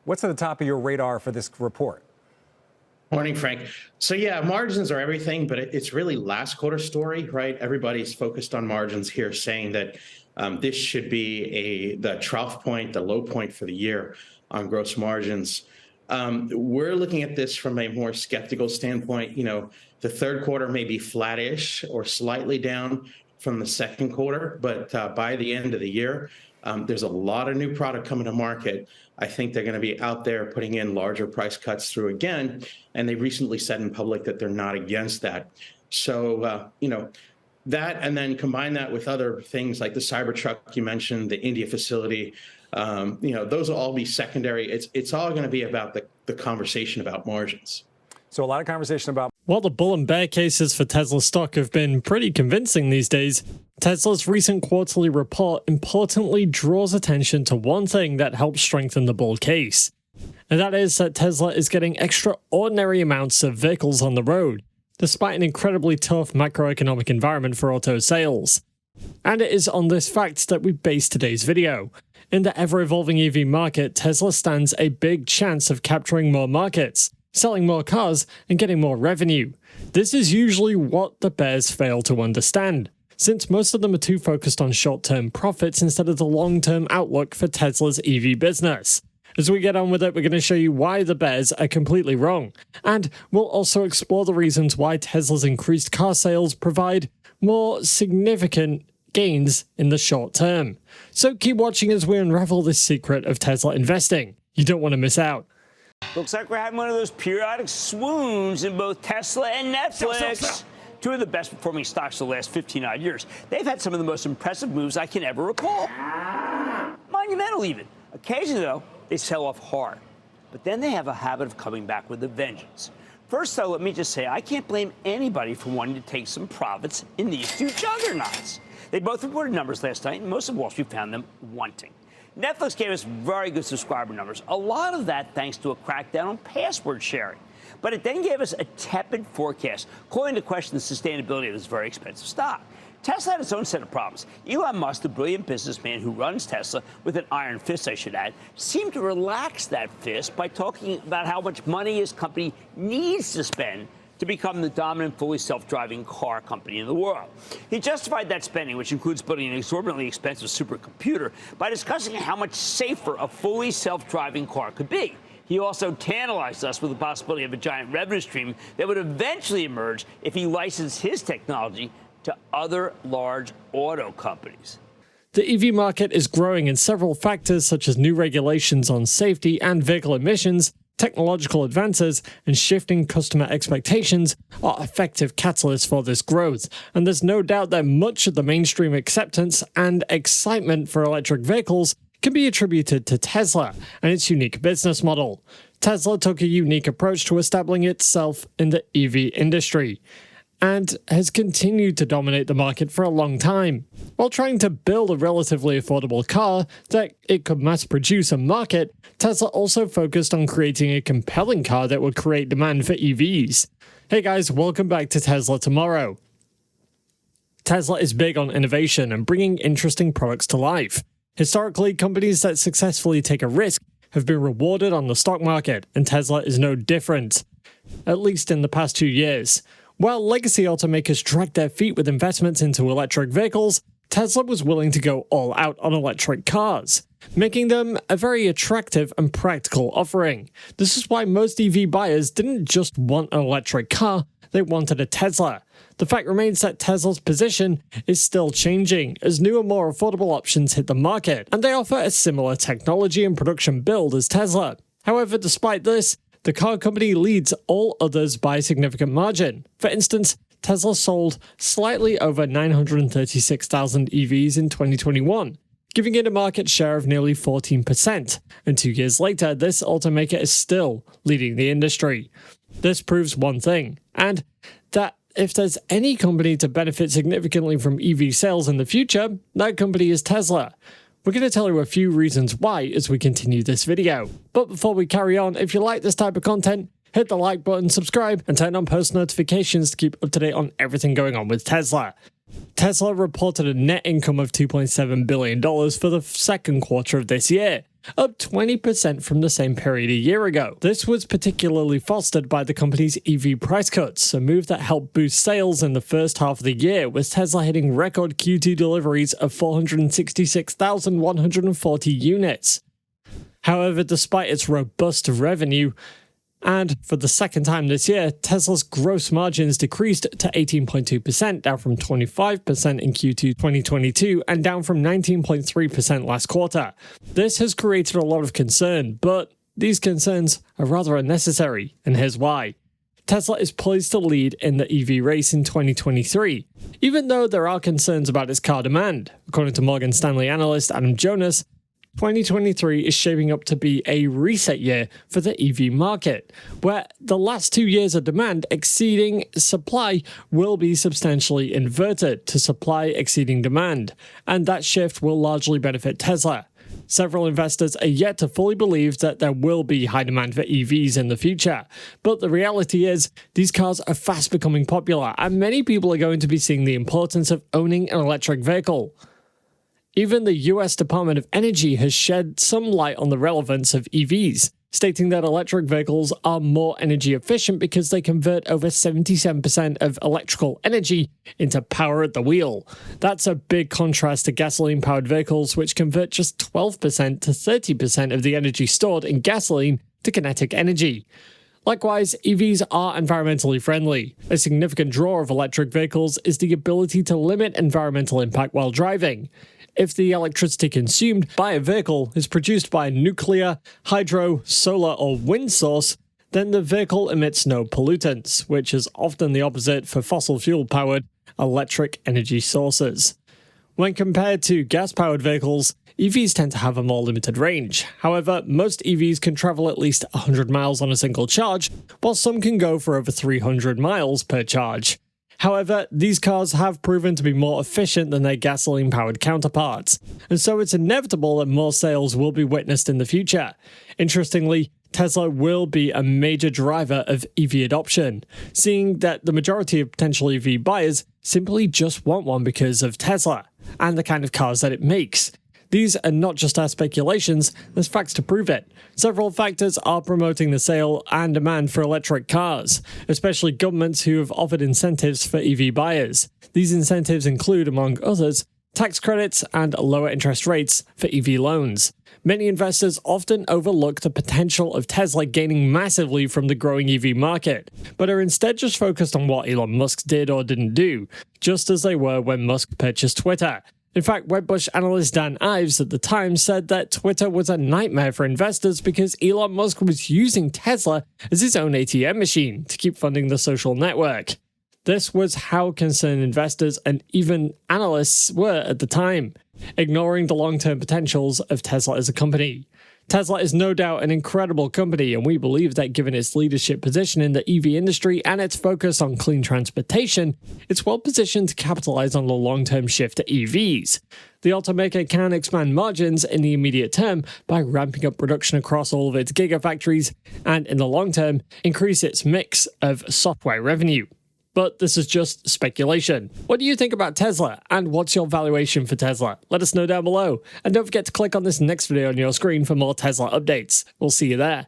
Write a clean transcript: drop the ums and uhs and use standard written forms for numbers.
What's at the top of your radar for this report? Morning, Frank. So yeah, margins are everything, but it's really last quarter story, right? Everybody's focused on margins here, saying that this should be the trough point, the low point for the year on gross margins. We're looking at this from a more skeptical standpoint. The third quarter may be flattish or slightly down from the second quarter, but by the end of the year, there's a lot of new product coming to market. I think they're going to be out there putting in larger price cuts through again, and they recently said in public that they're not against that. So, that, and then combine that with other things like the Cybertruck you mentioned, the India facility, those will all be secondary. It's all going to be about the conversation about margins. So a lot of conversation about... While the bull and bear cases for Tesla stock have been pretty convincing these days, Tesla's recent quarterly report importantly draws attention to one thing that helps strengthen the bull case. And that is that Tesla is getting extraordinary amounts of vehicles on the road, despite an incredibly tough macroeconomic environment for auto sales. And it is on this fact that we base today's video. In the ever-evolving EV market, Tesla stands a big chance of capturing more markets, selling more cars, and getting more revenue. This is usually what the bears fail to understand, since most of them are too focused on short-term profits instead of the long-term outlook for Tesla's EV business. As we get on with it, we're going to show you why the bears are completely wrong, and we'll also explore the reasons why Tesla's increased car sales provide more significant gains in the short term. So keep watching as we unravel this secret of Tesla investing. You don't want to miss out. Looks like we're having one of those periodic swoons in both Tesla and Netflix. Two of the best performing stocks of the last 15-odd years. They've had some of the most impressive moves I can ever recall. Monumental even. Occasionally, though, they sell off hard. But then they have a habit of coming back with a vengeance. First, though, let me just say I can't blame anybody for wanting to take some profits in these two juggernauts. They both reported numbers last night, and most of Wall Street found them wanting. Netflix gave us very good subscriber numbers, a lot of that thanks to a crackdown on password sharing. But it then gave us a tepid forecast, calling into question the sustainability of this very expensive stock. Tesla had its own set of problems. Elon Musk, the brilliant businessman who runs Tesla, with an iron fist, I should add, seemed to relax that fist by talking about how much money his company needs to spend to become the dominant, fully self-driving car company in the world. He justified that spending, which includes building an exorbitantly expensive supercomputer, by discussing how much safer a fully self-driving car could be. He also tantalized us with the possibility of a giant revenue stream that would eventually emerge if he licensed his technology to other large auto companies. The EV market is growing, and several factors such as new regulations on safety and vehicle emissions, technological advances, and shifting customer expectations are effective catalysts for this growth, and there's no doubt that much of the mainstream acceptance and excitement for electric vehicles can be attributed to Tesla and its unique business model. Tesla took a unique approach to establishing itself in the EV industry, and has continued to dominate the market for a long time. While trying to build a relatively affordable car that it could mass produce and market, Tesla also focused on creating a compelling car that would create demand for EVs. Hey guys, welcome back to Tesla Tomorrow. Tesla is big on innovation and bringing interesting products to life. Historically, companies that successfully take a risk have been rewarded on the stock market, and Tesla is no different, at least in the past 2 years. While legacy automakers dragged their feet with investments into electric vehicles, Tesla was willing to go all out on electric cars, making them a very attractive and practical offering. This is why most EV buyers didn't just want an electric car, they wanted a Tesla. The fact remains that Tesla's position is still changing as newer, more affordable options hit the market, and they offer a similar technology and production build as Tesla. However, despite this, the car company leads all others by a significant margin. For instance, Tesla sold slightly over 936,000 EVs in 2021, giving it a market share of nearly 14%, and 2 years later, this automaker is still leading the industry. This proves one thing, and that if there's any company to benefit significantly from EV sales in the future, that company is Tesla. We're going to tell you a few reasons why as we continue this video. But before we carry on, if you like this type of content, hit the like button, subscribe, and turn on post notifications to keep up to date on everything going on with Tesla. Tesla reported a net income of $2.7 billion for the second quarter of this year, up 20% from the same period a year ago. This was particularly fostered by the company's EV price cuts, a move that helped boost sales in the first half of the year, with Tesla hitting record Q2 deliveries of 466,140 units. However, despite its robust revenue, and for the second time this year, Tesla's gross margins decreased to 18.2%, down from 25% in Q2 2022 and down from 19.3% last quarter. This has created a lot of concern, but these concerns are rather unnecessary, and here's why. Tesla is poised to lead in the EV race in 2023, even though there are concerns about its car demand. According to Morgan Stanley analyst Adam Jonas, 2023 is shaping up to be a reset year for the EV market, where the last 2 years of demand exceeding supply will be substantially inverted to supply exceeding demand, and that shift will largely benefit Tesla. Several investors are yet to fully believe that there will be high demand for EVs in the future, but the reality is these cars are fast becoming popular, and many people are going to be seeing the importance of owning an electric vehicle. Even the US Department of Energy has shed some light on the relevance of EVs, stating that electric vehicles are more energy efficient because they convert over 77% of electrical energy into power at the wheel. That's a big contrast to gasoline-powered vehicles, which convert just 12% to 30% of the energy stored in gasoline to kinetic energy. Likewise, EVs are environmentally friendly. A significant draw of electric vehicles is the ability to limit environmental impact while driving. If the electricity consumed by a vehicle is produced by a nuclear, hydro, solar, or wind source, then the vehicle emits no pollutants, which is often the opposite for fossil fuel-powered electric energy sources. When compared to gas-powered vehicles, EVs tend to have a more limited range. However, most EVs can travel at least 100 miles on a single charge, while some can go for over 300 miles per charge. However, these cars have proven to be more efficient than their gasoline-powered counterparts, and so it's inevitable that more sales will be witnessed in the future. Interestingly, Tesla will be a major driver of EV adoption, seeing that the majority of potential EV buyers simply just want one because of Tesla and the kind of cars that it makes. These are not just our speculations, there's facts to prove it. Several factors are promoting the sale and demand for electric cars, especially governments who have offered incentives for EV buyers. These incentives include, among others, tax credits and lower interest rates for EV loans. Many investors often overlook the potential of Tesla gaining massively from the growing EV market, but are instead just focused on what Elon Musk did or didn't do, just as they were when Musk purchased Twitter. In fact, Wedbush analyst Dan Ives at the time said that Twitter was a nightmare for investors because Elon Musk was using Tesla as his own ATM machine to keep funding the social network. This was how concerned investors and even analysts were at the time, ignoring the long-term potentials of Tesla as a company. Tesla is no doubt an incredible company, and we believe that given its leadership position in the EV industry and its focus on clean transportation, it's well positioned to capitalize on the long-term shift to EVs. The automaker can expand margins in the immediate term by ramping up production across all of its gigafactories, and in the long term, increase its mix of software revenue. But this is just speculation. What do you think about Tesla, and what's your valuation for Tesla? Let us know down below. And don't forget to click on this next video on your screen for more Tesla updates. We'll see you there.